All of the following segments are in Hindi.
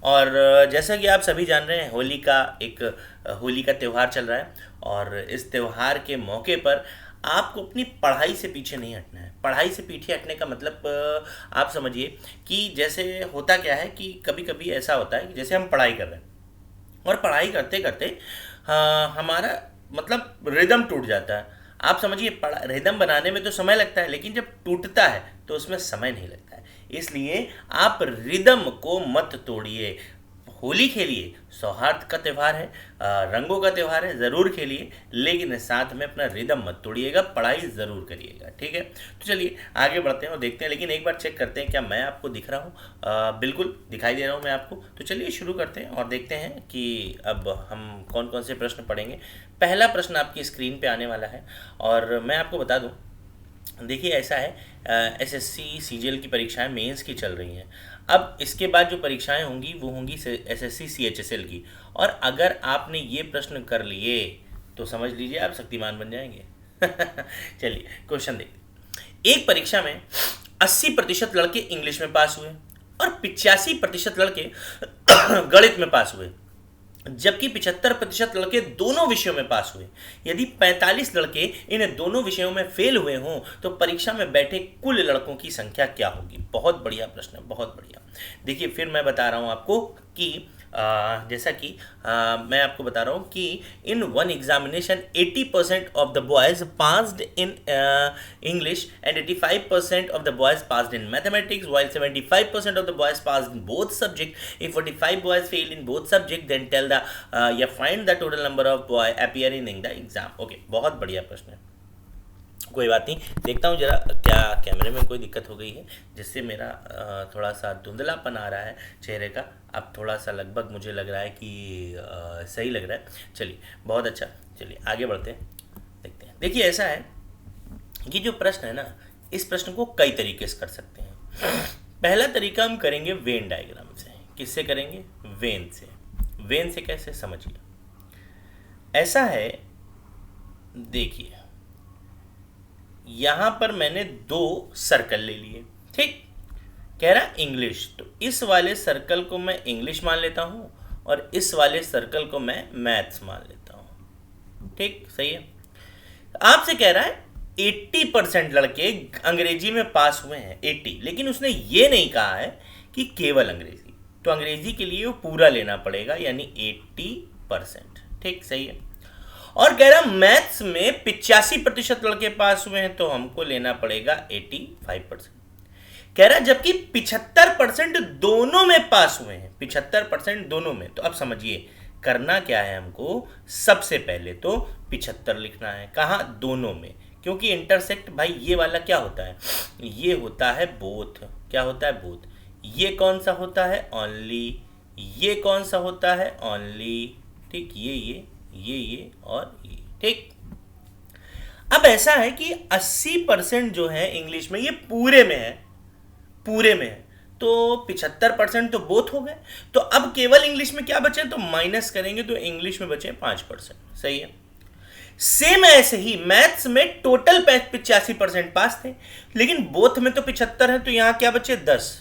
और जैसा कि आप सभी जान रहे हैं, होली का त्यौहार चल रहा है। और इस त्यौहार के मौके पर आपको अपनी पढ़ाई से पीछे नहीं हटना है। पढ़ाई से पीछे हटने का मतलब आप समझिए कि जैसे होता क्या है कि कभी कभी ऐसा होता है कि जैसे हम पढ़ाई कर रहे हैं और पढ़ाई करते करते हमारा मतलब रिदम टूट जाता है। आप समझिए, रिदम बनाने में तो समय लगता है, लेकिन जब टूटता है तो उसमें समय नहीं लगता है। इसलिए आप रिदम को मत तोड़िए। होली खेलिए, सौहार्द का त्यौहार है, रंगों का त्यौहार है, ज़रूर खेलिए, लेकिन साथ में अपना रिदम मत तोड़िएगा, पढ़ाई ज़रूर करिएगा। ठीक है, तो चलिए आगे बढ़ते हैं और देखते हैं। लेकिन एक बार चेक करते हैं क्या मैं आपको दिख रहा हूँ। बिल्कुल दिखाई दे रहा हूँ मैं आपको। तो चलिए शुरू करते हैं और देखते हैं कि अब हम कौन कौन से प्रश्न पढ़ेंगे। पहला प्रश्न आपकी स्क्रीन पे आने वाला है और मैं आपको बता दूं, देखिए ऐसा है, एसएससी सीजीएल की परीक्षाएं मेंस की चल रही हैं। अब इसके बाद जो परीक्षाएं होंगी वो होंगी एसएससी सीएचएसएल की। और अगर आपने ये प्रश्न कर लिए तो समझ लीजिए आप शक्तिमान बन जाएंगे। चलिए क्वेश्चन देखते। एक परीक्षा में 80% लड़के इंग्लिश में पास हुए और 85% लड़के गणित में पास हुए, जबकि 75% लड़के दोनों विषयों में पास हुए। यदि 45 लड़के इन दोनों विषयों में फेल हुए हों तो परीक्षा में बैठे कुल लड़कों की संख्या क्या होगी? बहुत बढ़िया प्रश्न है, बहुत बढ़िया। देखिए फिर मैं बता रहा हूं आपको कि जैसा कि मैं आपको बता रहा हूं कि in one examination 80% of the boys passed in English and 85% of the boys passed in mathematics while 75% of the boys passed in both subjects. If 45 boys failed in both subjects, then tell the you find the total number of boy appearing in the exam. Okay, बहुत बढ़िया प्रश्न है। कोई बात नहीं, देखता हूँ जरा क्या कैमरे में कोई दिक्कत हो गई है जिससे मेरा थोड़ा सा धुंधलापन आ रहा है चेहरे का। अब थोड़ा सा लगभग मुझे लग रहा है कि सही लग रहा है। चलिए बहुत अच्छा, चलिए आगे बढ़ते हैं, देखते हैं। देखिए ऐसा है, ये जो प्रश्न है ना, इस प्रश्न को कई तरीके से कर सकते हैं। पहला तरीका हम करेंगे वेन डायग्राम से। किससे करेंगे? वेन से। वेन से कैसे, समझिए। ऐसा है, देखिए यहां पर मैंने 2 सर्कल ले लिए। ठीक, कह रहा इंग्लिश, तो इस वाले सर्कल को मैं इंग्लिश मान लेता हूं और इस वाले सर्कल को मैं मैथ्स मान लेता हूं। ठीक, सही है। आपसे कह रहा है 80% लड़के अंग्रेजी में पास हुए हैं, 80, लेकिन उसने ये नहीं कहा है कि केवल अंग्रेजी। तो अंग्रेजी के लिए वो पूरा लेना पड़ेगा, यानी 80%। ठीक, सही है। और कह रहा मैथ्स में 85% लड़के पास हुए हैं, तो हमको लेना पड़ेगा 85%। कह रहा जबकि 75% दोनों में पास हुए हैं, 75% दोनों में। तो अब समझिए करना क्या है हमको। सबसे पहले तो 75 लिखना है। कहाँ? दोनों में, क्योंकि इंटरसेक्ट भाई ये वाला क्या होता है? ये होता है बोथ। क्या होता है? बोथ। ये कौन सा होता है? ओनली। ये कौन सा होता है? ओनली। ठीक, ये और ये। ठीक, अब ऐसा है कि 80% जो है इंग्लिश में, ये पूरे में है, पूरे में है, तो 75% तो बोथ हो गए। तो अब केवल इंग्लिश में क्या बचे? तो माइनस करेंगे तो इंग्लिश में बचे 5%। सही है। सेम ऐसे ही मैथ्स में टोटल 85% पास थे, लेकिन बोथ में तो 75 है, तो यहां क्या बचे? 10।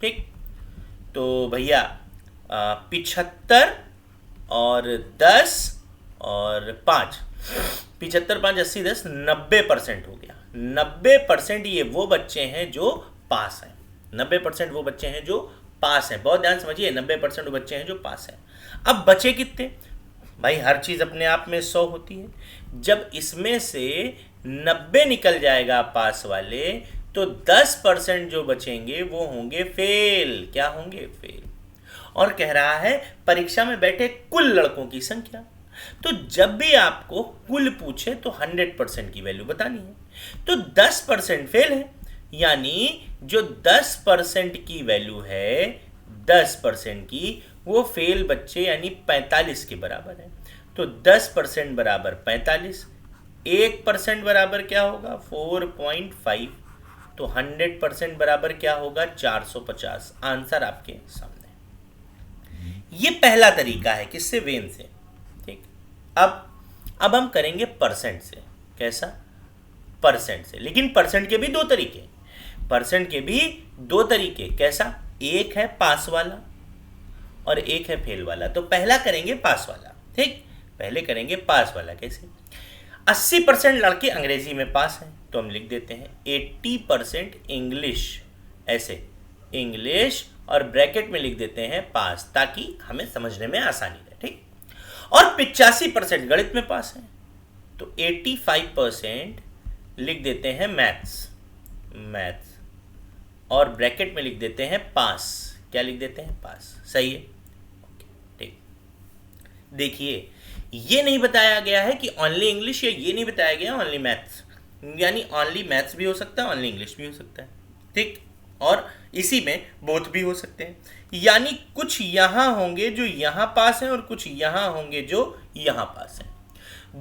ठीक, तो भैया 75 और 10 और 5, 75 5 80 10, 90% हो गया। 90% ये वो बच्चे हैं जो पास हैं। 90% वो बच्चे हैं जो पास हैं। बहुत ध्यान समझिए, 90% वो बच्चे हैं जो पास हैं। अब बचे कितने? भाई हर चीज़ अपने आप में 100 होती है। जब इसमें से 90 निकल जाएगा पास वाले, तो 10% जो बचेंगे वो होंगे फेल। क्या होंगे? फेल। और कह रहा है परीक्षा में बैठे कुल लड़कों की संख्या। तो जब भी आपको कुल पूछे तो 100% की वैल्यू बतानी है। तो 10% फेल है, यानी जो 10% की वैल्यू है, 10% की, वो फेल बच्चे यानी 45 के बराबर है। तो 10% बराबर 45, 1% बराबर क्या होगा? 4.5। तो 100% बराबर क्या होगा? 450। आंसर आपके सामने। ये पहला तरीका है, किससे? वेन से। ठीक, अब हम करेंगे परसेंट से। कैसा? परसेंट से। लेकिन परसेंट के भी 2 तरीके। कैसा? एक है पास वाला और एक है फेल वाला। तो पहला करेंगे पास वाला, ठीक। पहले करेंगे पास वाला। कैसे? 80% लड़के अंग्रेजी में पास हैं, तो हम लिख देते हैं 80% इंग्लिश, ऐसे इंग्लिश और ब्रैकेट में लिख देते हैं पास, ताकि हमें समझने में आसानी रहे, ठीक। और 85% गणित में पास हैं, तो 85% लिख देते हैं मैथ्स और ब्रैकेट में लिख देते हैं पास। क्या लिख देते हैं? पास। सही है, ठीक। देखिए, ये नहीं बताया गया है कि ओनली इंग्लिश, या ये नहीं बताया गया ओनली मैथ्स, यानी ओनली मैथ्स भी हो सकता है, ओनली इंग्लिश भी हो सकता है, ठीक। और इसी में बोथ भी हो सकते हैं, यानी कुछ यहाँ होंगे जो यहाँ पास हैं और कुछ यहाँ होंगे जो यहाँ पास हैं।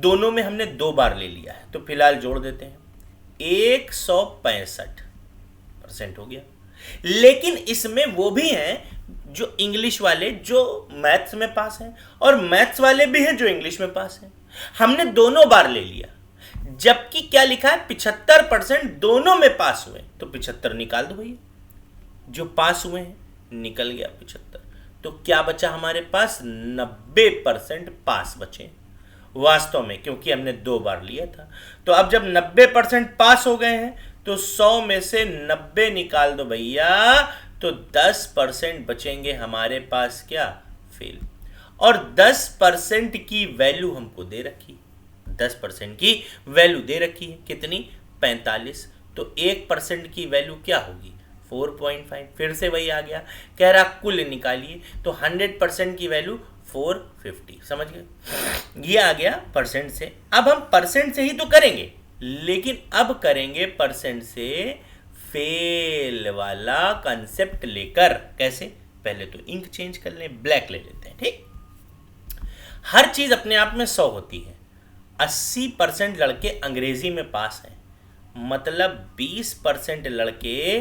दोनों में हमने 2 बार ले लिया है, तो फिलहाल जोड़ देते हैं, 165% हो गया। लेकिन इसमें वो भी हैं जो इंग्लिश वाले जो मैथ्स में पास हैं, और मैथ्स वाले भी हैं जो इंग्लिश में पास हैं। हमने दोनों बार ले लिया, जबकि क्या लिखा है? 75% दोनों में पास हुए, तो 75 निकाल दो भैया। जो पास हुए हैं निकल गया 75, तो क्या बचा हमारे पास? 90% पास बचे वास्तव में, क्योंकि हमने 2 बार लिया था। तो अब जब 90% पास हो गए हैं, तो 100 में से 90 निकाल दो भैया, तो 10% बचेंगे हमारे पास। क्या? फेल। और 10% की वैल्यू हमको दे रखी, 10% की वैल्यू दे रखी है। कितनी? 45। तो 1% की वैल्यू क्या होगी? 4.5। फिर से वही आ गया, कह रहा कुल निकालिए, तो 100% की वैल्यू 450। समझ गए? ये आ गया परसेंट से। अब हम परसेंट से ही तो करेंगे, लेकिन अब करेंगे परसेंट से फेल वाला कंसेप्ट लेकर। कैसे? पहले तो इंक चेंज कर लें, ब्लैक ले लेते हैं, ठीक। हर चीज अपने आप में 100 होती है। 80% लड़के अंग्रेजी में पास हैं, मतलब 20% लड़के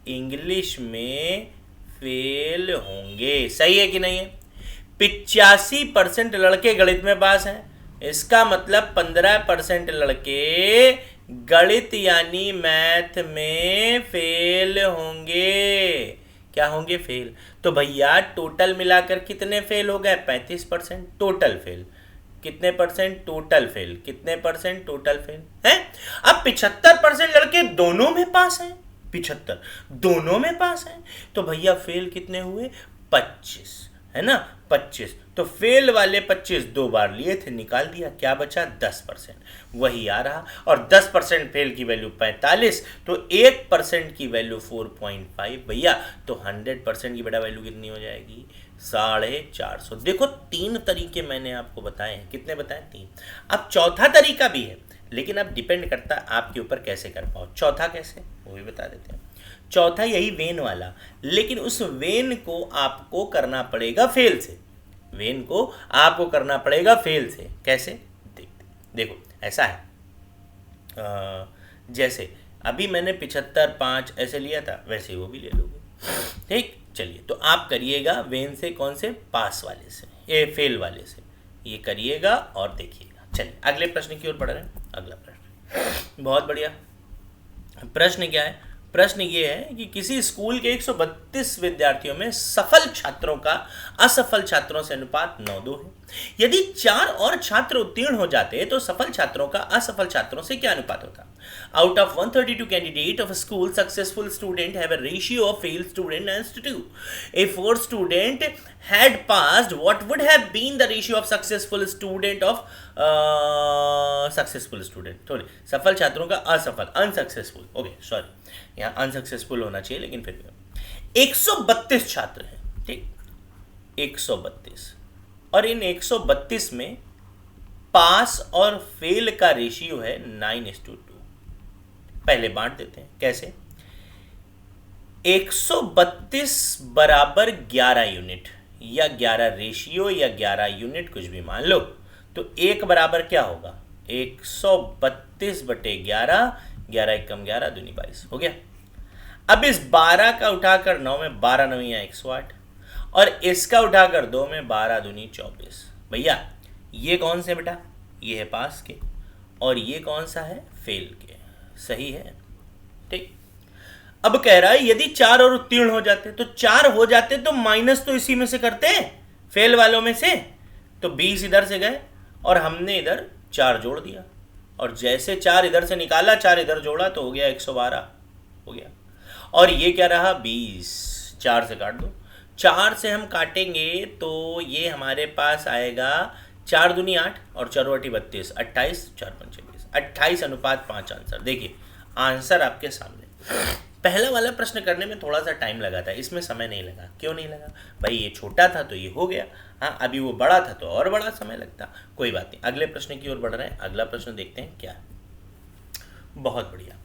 इंग्लिश में फेल होंगे। सही है कि नहीं है? 85% लड़के गणित में पास हैं, इसका मतलब 15% लड़के गणित यानी मैथ में फेल होंगे। क्या होंगे? फेल। तो भैया टोटल मिलाकर कितने फेल हो गए? 35% टोटल फेल। कितने परसेंट? Total fail. कितने परसेंट? टोटल फेल है। अब 75% लड़के दोनों में पास हैं, 75 दोनों में पास हैं, तो भैया फेल कितने हुए? 25, है ना? 25। तो फेल वाले 25 2 बार लिए थे, निकाल दिया, क्या बचा? 10%, वही आ रहा। और 10% फेल की वैल्यू 45, तो 1% की वैल्यू 4.5 भैया। तो 100% की बेटा वैल्यू कितनी हो जाएगी? 450। देखो 3 तरीके मैंने आपको बताए हैं। कितने बताए? 3। अब चौथा तरीका भी है, लेकिन अब डिपेंड करता है आपके ऊपर कैसे कर पाओ। चौथा कैसे, वो भी बता देते हैं। चौथा यही वेन वाला, लेकिन उस वेन को आपको करना पड़ेगा फेल से। वेन को आपको करना पड़ेगा फेल से। कैसे? देखो ऐसा है, जैसे अभी मैंने 75 5 ऐसे लिया था, वैसे वो भी ले लोगे, ठीक। चलिए, तो आप करिएगा वेन से, कौन से? पास वाले से, ये फेल वाले से ये करिएगा और देखिएगा। चलिए अगले प्रश्न की ओर बढ़ रहे हैं। अगला प्रश्न बहुत बढ़िया। प्रश्न क्या है? प्रश्न ये है कि किसी स्कूल के 132 विद्यार्थियों में सफल छात्रों का असफल छात्रों से अनुपात 9:2 है। यदि 4 और छात्र उत्तीर्ण हो जाते तो सफल छात्रों का असफल छात्रों से क्या अनुपात होता? Out of 132 candidate of a school, successful student have a ratio of failed student as to 2. If 4 student had passed, what would have been the ratio of successful student of successful student? Sorry, सफल छात्रों का असफल, अनसक्सेसफुल। ओके सॉरी, यहाँ अनसक्सेसफुल होना चाहिए, लेकिन फिर भी 132 छात्र हैं, ठीक। 132, और इन 132 में पास और फेल का रेशियो है 9:2। पहले बांट देते हैं। कैसे? 132 बराबर 11 यूनिट, या 11 रेशियो, या 11 यूनिट, कुछ भी मान लो। तो 1 बराबर क्या होगा? 132 बटे 11, 11 एकम 11 दूनी 22 हो गया। अब इस 12 का उठाकर 9 में, 12 9 108, और इसका उठाकर 2 में, 12 दूनी 24। भैया ये कौन से बेटा? ये है पास के, और ये कौन सा है? फेल के। सही है, ठीक। अब कह रहा है यदि 4 और उत्तीर्ण हो जाते, तो 4 हो जाते तो माइनस तो इसी में से करते हैं, फेल वालों में से, तो 20 इधर से गए और हमने इधर 4 जोड़ दिया, और जैसे 4 इधर से निकाला 4 इधर जोड़ा तो हो गया 112 हो गया। और ये क्या रहा 20, 4 से काट दो, 4 से हम काटेंगे तो ये हमारे पास आएगा 4 दूनी 8 और 4 बटी 32, 28, 4 पंचे 20, 28:5 आंसर। देखिए आंसर आपके सामने। पहला वाला प्रश्न करने में थोड़ा सा टाइम लगा था, इसमें समय नहीं लगा। क्यों नहीं लगा भाई, ये छोटा था तो ये हो गया, हाँ अभी वो बड़ा था तो और बड़ा समय लगता। कोई बात नहीं, अगले प्रश्न की ओर बढ़ रहे हैं। अगला प्रश्न देखते हैं क्या है। बहुत बढ़िया।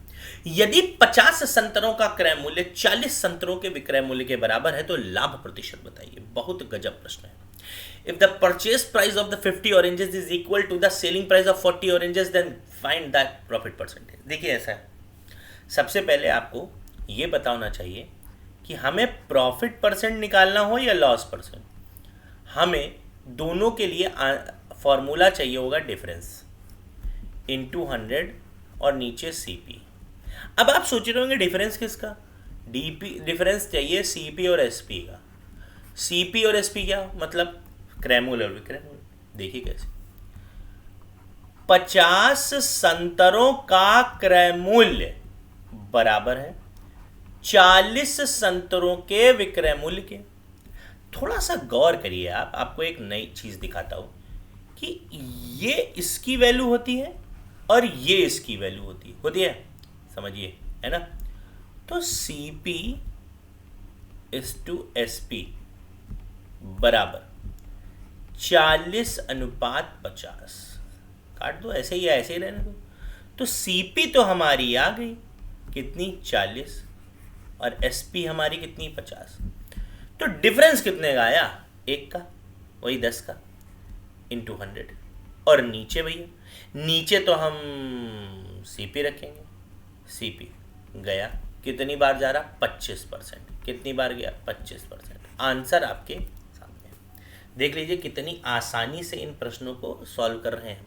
यदि 50 संतरों का क्रय मूल्य 40 संतरों के विक्रय मूल्य के बराबर है तो लाभ प्रतिशत बताइए। बहुत गजब प्रश्न है। If the purchase price of the 50 oranges is equal to the selling price of 40 oranges, then find that profit percentage। देखिए ऐसा है, सबसे पहले आपको ये बताना चाहिए कि हमें प्रॉफिट परसेंट निकालना हो या लॉस परसेंट। हमें दोनों के लिए फॉर्मूला चाहिए होगा डिफरेंस इनटू 100 और नीचे सीपी। अब आप सोच रहे होंगे डिफरेंस किसका, डिफरेंस चाहिए सीपी और एसपी का। सीपी और एसपी क्या मतलब, क्रय मूल्य और विक्रय मूल्य। देखिए कैसे, 50 संतरों का क्रय मूल्य बराबर है 40 संतरों के विक्रय मूल्य के। थोड़ा सा गौर करिए आप, आपको एक नई चीज दिखाता हूं कि ये इसकी वैल्यू होती है और ये इसकी वैल्यू होती है, समझिए, है ना। तो CP इज टू SP बराबर 40:50। काट दो, ऐसे ही रहने दो। तो CP तो हमारी आ गई कितनी 40 और SP हमारी कितनी 50। तो डिफरेंस कितने का आया, 1 का, वही 10 का इंटू 100। और नीचे भैया, नीचे तो हम CP रखेंगे। CP गया कितनी बार जा रहा 25%। कितनी बार गया 25%। आंसर आपके सामने। देख लीजिए कितनी आसानी से इन प्रश्नों को सॉल्व कर रहे हैं।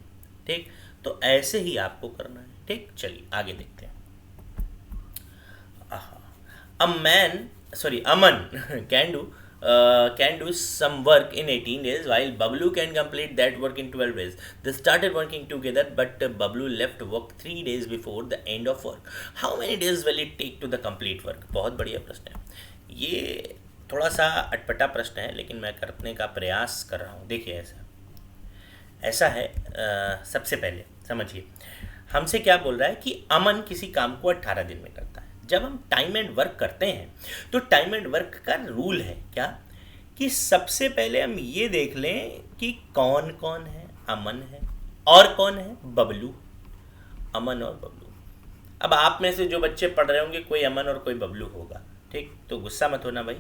ठीक, तो ऐसे ही आपको करना है। ठीक, चलिए आगे देखते हैं। Aman can do some work in 18 days while Bablu can complete that work in 12 days. They started working together but Bablu left work 3 days before the end of work. How many days will it take to the complete work? बहुत बढ़िया प्रश्न है। ये थोड़ा सा अटपटा प्रश्न है लेकिन मैं करने का प्रयास कर रहा हूँ। देखिए ऐसा है, सबसे पहले समझिए हमसे क्या बोल रहा है कि अमन किसी काम को 18 दिन में करता है। जब हम टाइम एंड वर्क करते हैं तो टाइम एंड वर्क का रूल है क्या कि सबसे पहले हम ये देख लें कि कौन कौन है। अमन है और कौन है, बबलू। अमन और बबलू। अब आप में से जो बच्चे पढ़ रहे होंगे कोई अमन और कोई बबलू होगा, ठीक, तो गुस्सा मत होना भाई।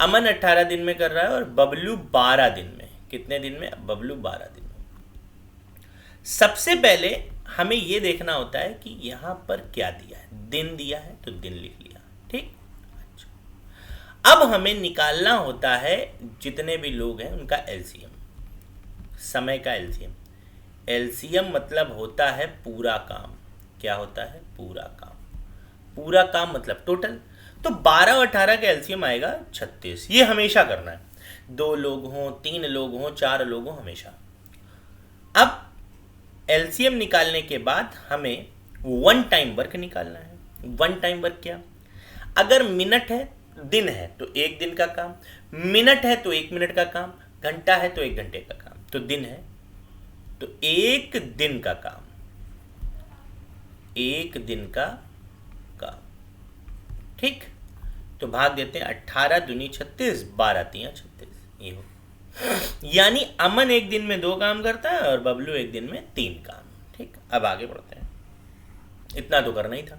अमन 18 दिन में कर रहा है और बबलू 12 दिन में। कितने दिन में, बबलू 12 दिन में। सबसे पहले हमें यह देखना होता है कि यहां पर क्या दिया है। दिन दिया है तो दिन लिख लिया, ठीक। अच्छा, अब हमें निकालना होता है जितने भी लोग हैं उनका एलसीएम, समय का एलसीएम। एलसीएम मतलब होता है पूरा काम। क्या होता है, पूरा काम। पूरा काम मतलब टोटल। तो 12 और 18 का एलसीएम आएगा 36। ये हमेशा करना है, 2 लोग हों, 3 लोग हों, 4 लोग हों, हमेशा। अब एलसीएम निकालने के बाद हमें वन टाइम वर्क निकालना है। वन टाइम वर्क क्या, अगर मिनट है, दिन है तो 1 दिन का काम, मिनट है तो 1 मिनट का काम, घंटा है तो 1 घंटे का काम। तो दिन है तो 1 दिन का काम, 1 दिन का काम, ठीक। तो भाग देते हैं 18 दूनी 36, 12 तियां 36। ये हो, यानी अमन 1 दिन में 2 काम करता है और बबलू 1 दिन में 3 काम, ठीक। अब आगे बढ़ते हैं। इतना तो करना ही था।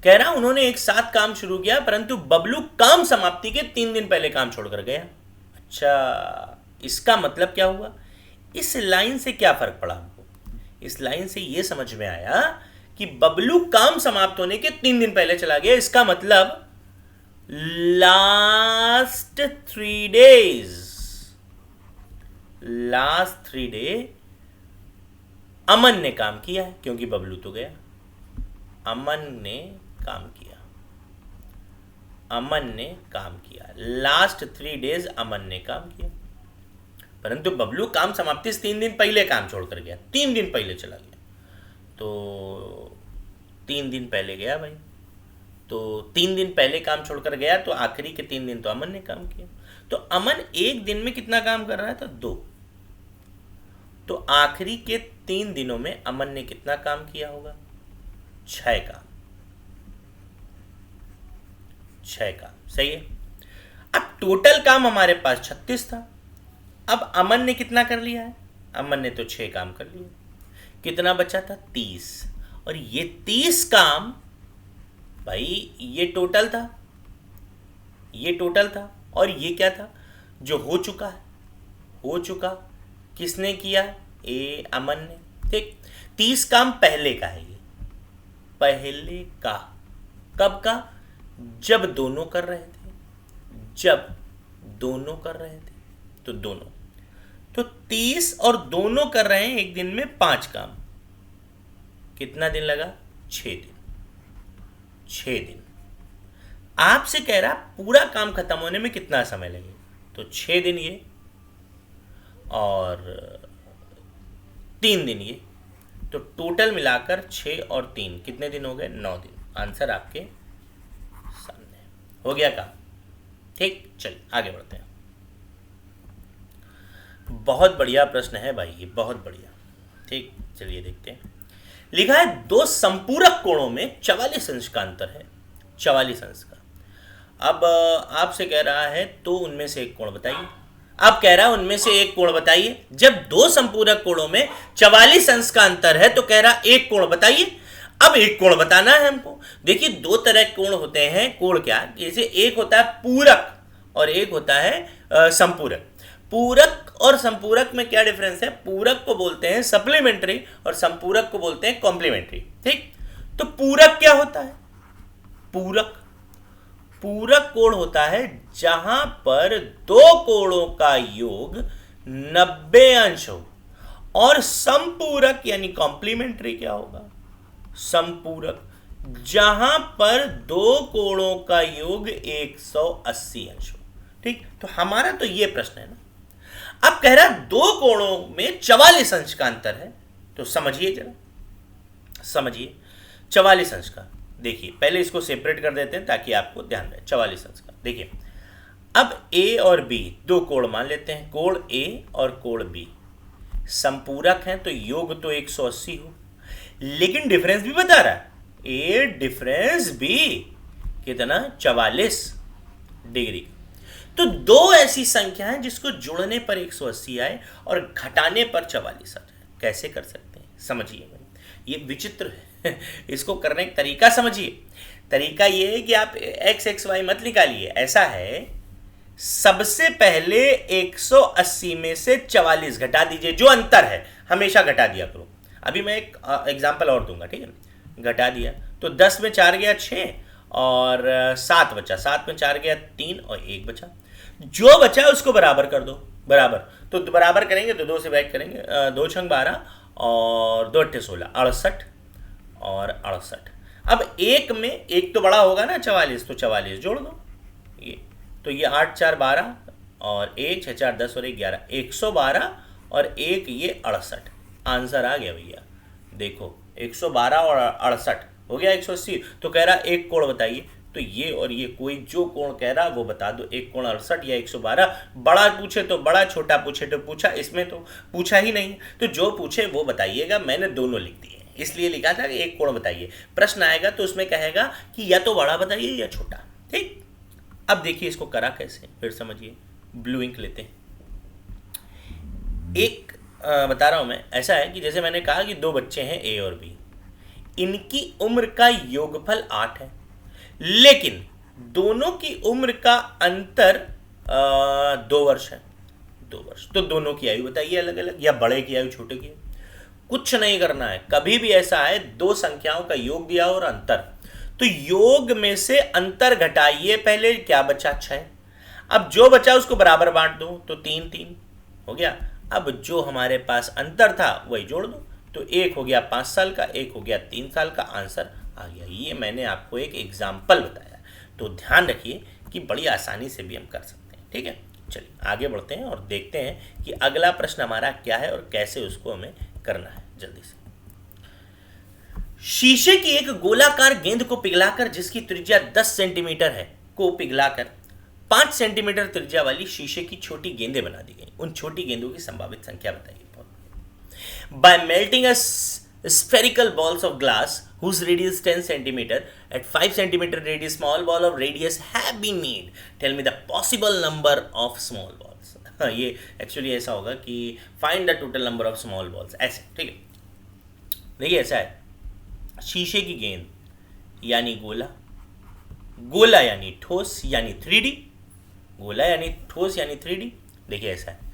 कह रहा उन्होंने एक साथ काम शुरू किया परंतु बबलू काम समाप्ति के 3 दिन पहले काम छोड़कर गया। अच्छा, इसका मतलब क्या हुआ, इस लाइन से क्या फर्क पड़ा हमको। इस लाइन से यह समझ में आया कि बबलू काम समाप्त होने के 3 दिन पहले चला गया। इसका मतलब लास्ट 3 डेज, लास्ट 3 डे अमन ने काम किया है क्योंकि बबलू तो गया। अमन ने काम किया, अमन ने काम किया। लास्ट 3 डेज अमन ने काम किया। परंतु बबलू काम समाप्ति से 3 दिन पहले काम छोड़कर गया, 3 दिन पहले चला गया। तो 3 दिन पहले गया भाई, तो 3 दिन पहले काम छोड़कर गया, तो आखिरी के 3 दिन तो अमन ने काम किया। तो अमन एक दिन में कितना काम कर रहा था? 2। तो आखिरी के 3 दिनों में अमन ने कितना काम किया होगा? 6 काम। 6 काम, सही है। अब टोटल काम हमारे पास 36 था। अब अमन ने कितना कर लिया है? अमन ने तो 6 काम कर लिया। कितना बचा था? 30। और ये 30 काम भाई ये टोटल था, ये टोटल था। और ये क्या था? जो हो चुका है, हो चुका। किसने किया? अमन ने। ठीक, 30 काम पहले का है, ये पहले का। कब का? जब दोनों कर रहे थे, जब दोनों कर रहे थे, तो दोनों। तो 30 और दोनों कर रहे हैं एक दिन में 5 काम। कितना दिन लगा? 6 दिन। 6 दिन। आपसे कह रहा पूरा काम खत्म होने में कितना समय लगे, तो 6 दिन ये और 3 दिन ये, तो टोटल मिलाकर 6 और 3 कितने दिन हो गए? 9 दिन। आंसर आपके सामने हो गया काम। ठीक, चलिए आगे बढ़ते हैं। बहुत बढ़िया प्रश्न है भाई ये, बहुत बढ़िया। ठीक, चलिए देखते हैं। लिखा है 2 संपूरक कोणों में 44 अंश का अंतर है। 44 अंश का। अब आपसे कह रहा है तो उनमें से एक कोण बताइए। अब कह रहा है उनमें से एक कोण बताइए। जब 2 संपूरक कोणों में 44 अंश का अंतर है तो कह रहा एक कोण बताइए। अब एक कोण बताना है हमको। देखिए 2 तरह के कोण होते हैं। कोण क्या? जैसे एक होता है पूरक और एक होता है संपूरक। पूरक और संपूरक में क्या डिफरेंस है? पूरक को बोलते हैं सप्लीमेंट्री और संपूरक को बोलते हैं कॉम्प्लीमेंट्री। ठीक, तो पूरक क्या होता है? पूरक, पूरक कोण होता है जहां पर 2 कोणों का योग 90 अंश हो। और संपूरक यानी कॉम्प्लीमेंट्री क्या होगा? संपूरक जहां पर 2 कोणों का योग 180 अंश हो। ठीक, तो हमारा तो ये प्रश्न है ना। अब कह रहा 2 कोणों में 44 अंश का अंतर है, तो समझिए जरा, समझिए 44 अंश का। देखिए पहले इसको सेपरेट कर देते हैं ताकि आपको ध्यान रहे। 44 अंश का देखिए, अब ए और बी 2 कोण मान लेते हैं। कोण ए और कोण बी संपूरक हैं, तो योग तो 180 हो, लेकिन डिफरेंस भी बता रहा है। ए डिफरेंस भी कितना? 44 डिग्री। तो 2 ऐसी संख्या है जिसको जोड़ने पर 180 आए और घटाने पर 44 आ जाए। कैसे कर सकते हैं? समझिए भाई, ये विचित्र है। इसको करने का तरीका समझिए। तरीका ये है कि आप x x y मत निकालिए। ऐसा है, सबसे पहले 180 में से 44 घटा दीजिए। जो अंतर है हमेशा घटा दिया करो। अभी मैं एक एग्जाम्पल और दूंगा, ठीक है। घटा दिया तो 10 में 4 गया 6 और 7 बचा। 7 में 4 गया 3 और 1 बचा। जो बचा उसको बराबर कर दो। बराबर तो बराबर करेंगे तो 2 से बैक करेंगे। 2 छंग 12 और 2 अट्ठे 16, 68 और 68। अब एक में एक तो बड़ा होगा ना 44, तो 44 जोड़ दो। ये तो ये 8 4 12 और 1 6 4 10 और 1 11, 112 और 1 ये 68। आंसर आ गया भैया। देखो 112 और 68 हो गया 180। तो कह रहा एक कोण बताइए, तो ये और ये कोई जो कोण कह रहा वो बता दो। एक कोण 68 या 112। बड़ा पूछे तो बड़ा, छोटा पूछे तो पूछा। इसमें तो पूछा ही नहीं, तो जो पूछे वो बताइएगा। मैंने दोनों लिख दिए, इसलिए लिखा था कि एक कोण बताइए। प्रश्न आएगा तो उसमें कहेगा कि या तो बड़ा बताइए या छोटा। ठीक, अब देखिए इसको करा कैसे, फिर समझिए। ब्लू इंक लेते हैं। एक बता रहा हूं मैं। ऐसा है कि जैसे मैंने कहा कि 2 बच्चे हैं ए और बी, इनकी उम्र का योगफल 8 है, लेकिन दोनों की उम्र का अंतर 2 वर्ष है। 2 वर्ष। तो दोनों की आयु बताइए अलग अलग, या बड़े की आयु छोटे की। कुछ नहीं करना है। कभी भी ऐसा है 2 संख्याओं का योग दिया और अंतर, तो योग में से अंतर घटाइए पहले। क्या बचा? 6। अब जो बचा उसको बराबर बांट दो, तो 3 3 हो गया। अब जो हमारे पास अंतर था वही जोड़ दो, तो एक हो गया 5 साल का, एक हो गया 3 साल का। आंसर आ गया। ये मैंने आपको एक एग्जाम्पल बताया। तो ध्यान रखिए कि बड़ी आसानी से भी हम कर सकते हैं। ठीक है, चलिए आगे बढ़ते हैं और देखते हैं कि अगला प्रश्न हमारा क्या है और कैसे उसको हमें करना है जल्दी से। शीशे की एक गोलाकार गेंद को पिघलाकर, जिसकी त्रिज्या 10 सेंटीमीटर है, को पिघलाकर 5 सेंटीमीटर त्रिज्या वाली शीशे की छोटी गेंदें बना दी गई। उन छोटी गेंदों की संभावित संख्या बताइए। By melting a spherical balls of glass whose radius 10 centimeter at 5 centimeter radius, small ball of radius have been made. Tell me the possible number of small balls. ये एक्चुअली ऐसा होगा कि find the total number of small balls, ऐसे। ठीक है, देखिए ऐसा है, शीशे की गेंद यानी गोला, गोला यानी ठोस यानी 3D, गोला यानी ठोस यानी 3D। देखिए ऐसा है,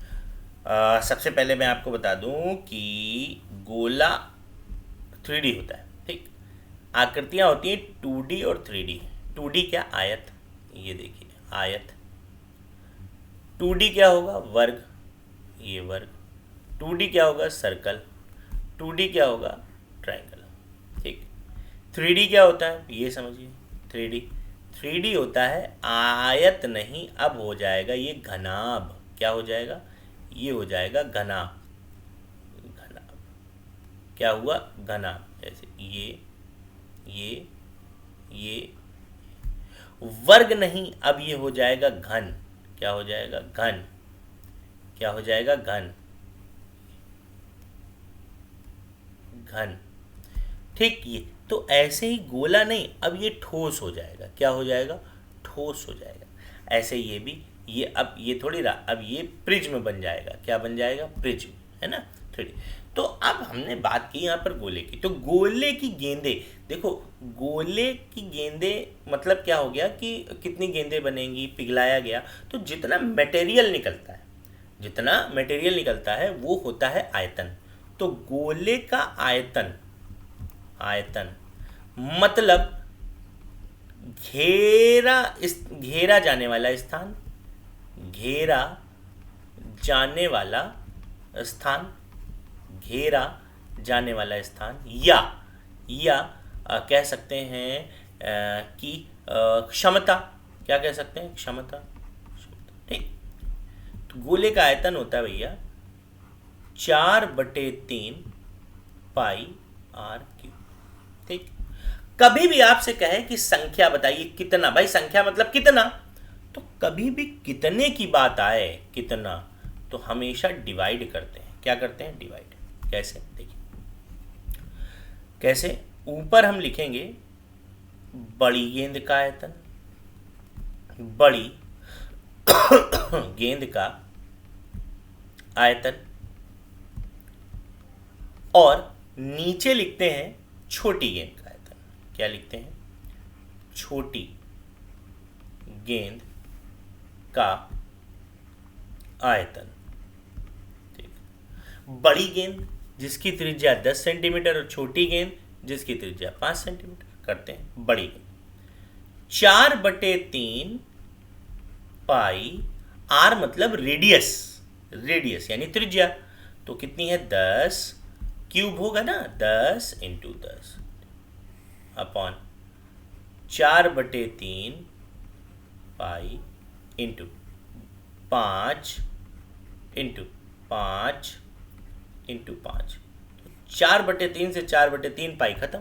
सबसे पहले मैं आपको बता दूं कि गोला 3D होता है। ठीक, आकृतियां होती हैं 2D और 3D। 2D क्या, आयत, ये देखिए आयत। 2D क्या होगा, वर्ग, ये वर्ग। 2D क्या होगा, सर्कल। 2D क्या होगा, ट्रायंगल। ठीक, 3D क्या होता है, ये समझिए। 3D होता है आयत नहीं, अब हो जाएगा ये घनाभ। क्या हो जाएगा, ये हो जाएगा घनाभ। घनाभ क्या हुआ, घनाभ। जैसे ये वर्ग नहीं, अब ये हो जाएगा घन। क्या हो जाएगा, घन। क्या हो जाएगा, घन। घन। ठीक, ये तो ऐसे ही गोला नहीं, अब ये ठोस हो जाएगा। क्या हो जाएगा, ठोस हो जाएगा। ऐसे ये भी, ये अब ये थोड़ी रहा, अब ये प्रिज्म बन जाएगा। क्या बन जाएगा, प्रिज्म, है ना, 3D। तो अब हमने बात की यहाँ पर गोले की, तो गोले की गेंदें, देखो गोले की गेंदें मतलब क्या हो गया कि कितनी गेंदें बनेंगी, पिघलाया गया तो जितना मटेरियल निकलता है वो होता है आयतन। तो गोले का आयतन मतलब घेरा जाने वाला स्थान, घेरा जाने वाला स्थान, या कह सकते हैं कि क्षमता। क्या कह सकते हैं, क्षमता। ठीक, तो गोले का आयतन होता है भैया 4/3 पाई r क्यूब। ठीक, कभी भी आपसे कहे कि संख्या बताइए कितना, भाई संख्या मतलब कितना, तो कभी भी कितने की बात आए, कितना, तो हमेशा डिवाइड करते हैं। क्या करते हैं, डिवाइड। कैसे, देखिए कैसे, ऊपर हम लिखेंगे बड़ी गेंद का आयतन, बड़ी गेंद का आयतन, और नीचे लिखते हैं छोटी गेंद का आयतन। क्या लिखते हैं, छोटी गेंद का आयतन। ठीक, बड़ी गेंद जिसकी त्रिज्या 10 सेंटीमीटर और छोटी गेंद जिसकी त्रिज्या 5 सेंटीमीटर, करते हैं बड़ी गेंद 4/3 पाई, आर मतलब रेडियस यानी त्रिज्या, तो कितनी है, 10 क्यूब होगा ना, 10 × 10 अपॉन 4/3 पाई इंटू 5 × 5 × 5। 4/3 से 4/3 पाई खत्म,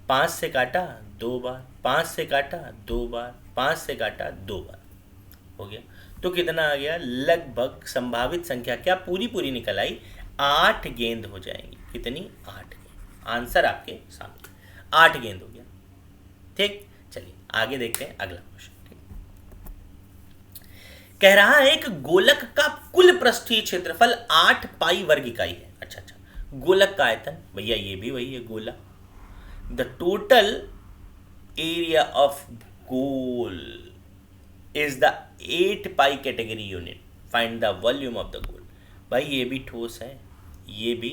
5 से काटा 2 बार, 5 से काटा 2 बार, 5 से काटा 2 बार, हो गया। तो कितना आ गया, लगभग संभावित संख्या क्या पूरी निकल आई, 8 गेंद हो जाएंगी। कितनी, 8 गेंद। आंसर आपके सामने, 8 गेंद हो गया। ठीक, चलिए आगे देखते हैं अगला क्वेश्चन। कह रहा है एक गोलक का कुल पृष्ठीय क्षेत्रफल 8 पाई वर्ग इकाई है। अच्छा, गोलक का आयतन, भैया ये भी वही है गोला। The total area of goal is the 8 pi category unit, find the volume of the goal. भाई ये भी ठोस है, ये भी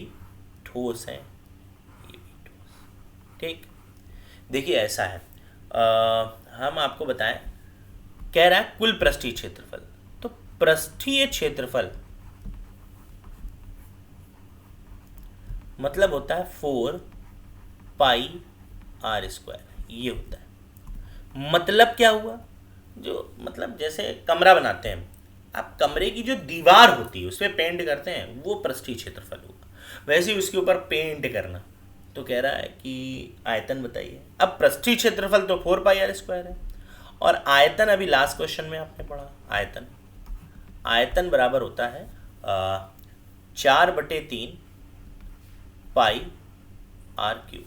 ठोस है, ये भी ठोस। ठीक, देखिए ऐसा है, हम आपको बताएं, कह रहा है कुल पृष्ठीय क्षेत्रफल, तो पृष्ठीय क्षेत्रफल मतलब होता है 4 पाई r², ये होता है। मतलब क्या हुआ, जो मतलब जैसे कमरा बनाते हैं, आप कमरे की जो दीवार होती है उसमें पेंट करते हैं, वो पृष्ठीय क्षेत्रफल हुआ। वैसे ही उसके ऊपर पेंट करना। तो कह रहा है कि आयतन बताइए। अब पृष्ठीय क्षेत्रफल तो 4πr² है, और आयतन अभी लास्ट क्वेश्चन में आपने पढ़ा। आयतन आयतन बराबर होता है 4/3 πr³।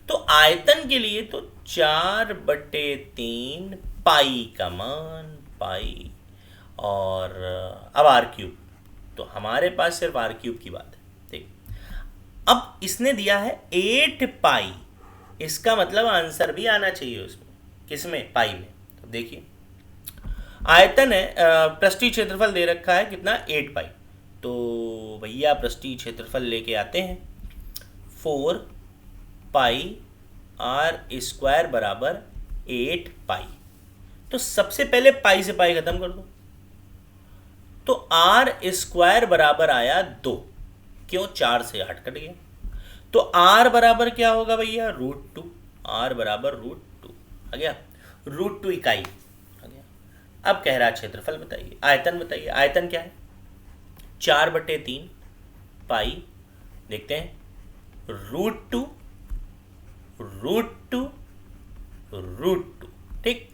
तो आयतन के लिए तो 4/3 पाई का मान पाई, और अब r³ तो हमारे पास सिर्फ r³ की बात है। ठीक, अब इसने दिया है 8 पाई, इसका मतलब आंसर भी आना चाहिए उसमें, किसमें, पाई में। तो देखिए आयतन है, पृष्ठीय क्षेत्रफल दे रखा है कितना, 8 पाई। तो भैया पृष्ठीय क्षेत्रफल लेके आते हैं, 4πr² बराबर 8 पाई। तो सबसे पहले पाई से पाई खत्म कर दो, तो r² बराबर आया 2। क्यों, 4 से 8 कट गया। तो r बराबर क्या होगा भैया, √2। r बराबर √2 आ गया, √2 इकाई आ गया। अब कह रहा क्षेत्रफल बताइए, आयतन बताइए। आयतन क्या है, 4/3 पाई, देखते हैं, √2 √2 √2। ठीक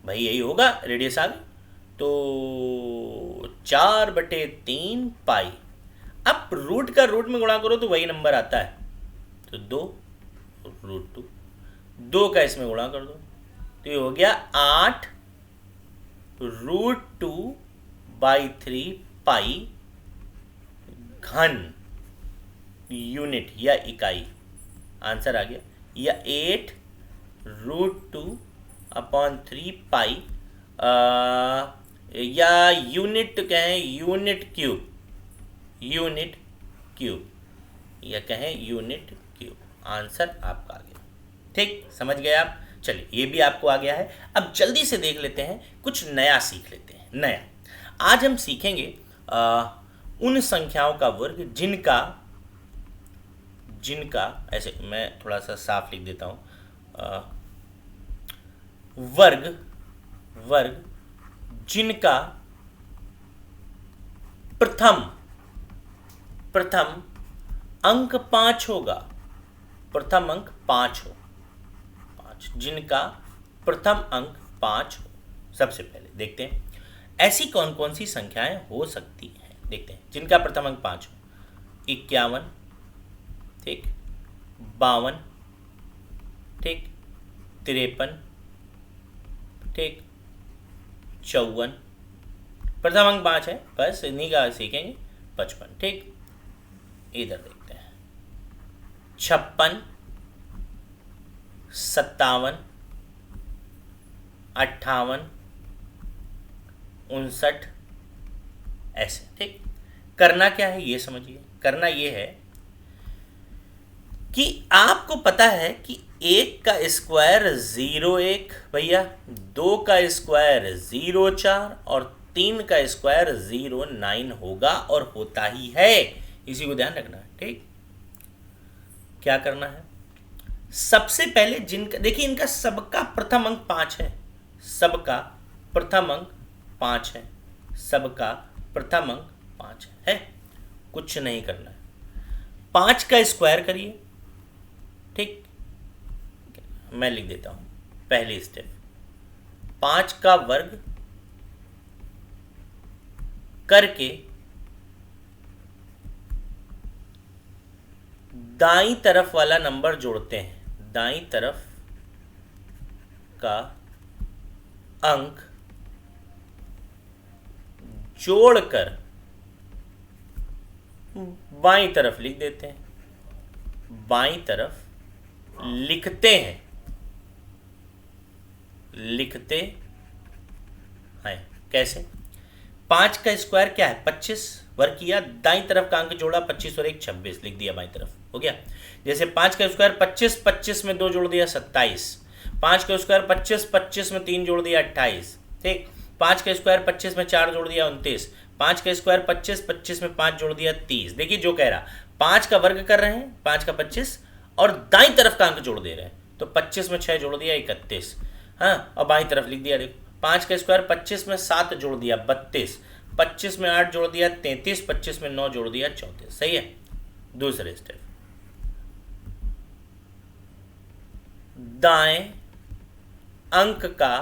भाई, यही होगा, रेडियस आ गई। तो 4/3 पाई। अब रूट का रूट में गुणा करो तो वही नंबर आता है, तो 2 √2, 2 का इसमें गुणा कर दो, तो ये हो गया 8 √2/3 पाई घन, यूनिट या इकाई, आंसर आ गया। या 8 √2/3 पाई, या यूनिट कहें, यूनिट क्यूब, या कहें यूनिट क्यूब, आंसर आपका आ गया। ठीक, समझ गए आप। चलिए ये भी आपको आ गया है। अब जल्दी से देख लेते हैं, कुछ नया सीख लेते हैं। नया आज हम सीखेंगे उन संख्याओं का वर्ग जिनका ऐसे मैं थोड़ा सा साफ लिख देता हूँ, वर्ग जिनका प्रथम अंक 5 होगा, प्रथम अंक 5 हो, 5, जिनका प्रथम अंक 5 हो। सबसे पहले देखते हैं ऐसी कौन कौन सी संख्याएं हो सकती हैं। देखते हैं जिनका प्रथम अंक 5 हो। 51, ठीक, 52, ठीक, 53, ठीक, 54, प्रथम अंक 5 है, बस इन्हीं का सीखेंगे। 55, ठीक, इधर देखते हैं 56, 57, 58, 59, ऐसे। ठीक, करना क्या है ये समझिए। करना ये है कि आपको पता है कि 1 का स्क्वायर 0.1 भैया, 2 का स्क्वायर 0.4 और 3 का स्क्वायर 0.9 होगा, और होता ही है, इसी को ध्यान रखना है। ठीक, क्या करना है, सबसे पहले जिनका, देखिए इनका सबका प्रथम अंक 5 है, सबका प्रथम अंक 5 है, सबका प्रथम अंक 5 है, कुछ नहीं करना है। 5 का स्क्वायर करिए। ठीक, मैं लिख देता हूं पहली स्टेप, 5 का वर्ग करके दाईं तरफ वाला नंबर जोड़ते हैं, दाईं तरफ का अंक जोड़कर बाईं तरफ लिख देते हैं, बाईं तरफ लिखते हैं, लिखते हैं। कैसे, 5 का स्क्वायर क्या है, 25, वर्ग किया, दाईं तरफ का अंक जोड़ा, 25 और 1 26, लिख दिया बाईं तरफ, हो गया। जैसे 5 का स्क्वायर 25, 25 में 2 जोड़ दिया 27, 5 का स्क्वायर 25, 25 में 3 जोड़ दिया 28, ठीक। 5 का स्क्वायर 25 में 4 जोड़ दिया 29, 5 का स्क्वायर 25, 25 में 5 जोड़ दिया 30। देखिए जो कह रहा, 5 का वर्ग कर रहे हैं, 5 का 25, और दाईं तरफ का अंक जोड़ दे रहे हैं, तो 25 में 6 जोड़ दिया 31, हाँ, और बाईं तरफ लिख दिया। देखो 5 का स्क्वायर 25 में 7 जोड़ दिया 32, 25 में 8 जोड़ दिया 33, 25 में 9 जोड़ दिया 34। सही है। दूसरे स्टेप, दाएं अंक का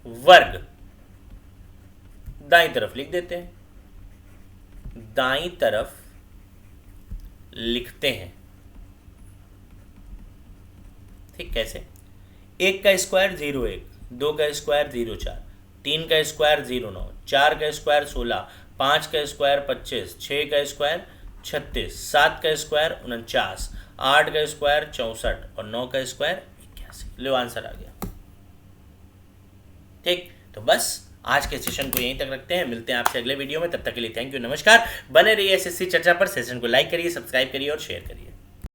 वर्ग दाईं तरफ लिख देते हैं, दाईं तरफ लिखते हैं। ठीक, कैसे? 1 का स्क्वायर 0 1, 2 का स्क्वायर 0 4, 3 का स्क्वायर 0 9, 4 का स्क्वायर 16, 5 का स्क्वायर 25, 6 का स्क्वायर 36, 7 का स्क्वायर 49, 8 का स्क्वायर 64 और 9 का स्क्वायर 81। लो आंसर आ गया। ठीक, तो बस आज के सेशन को यहीं तक रखते हैं, मिलते हैं आपसे अगले वीडियो में। तब तक के लिए थैंक यू, नमस्कार। बने रहिए एसएससी चर्चा पर। सेशन को लाइक करिए, सब्सक्राइब करिए और शेयर करिए।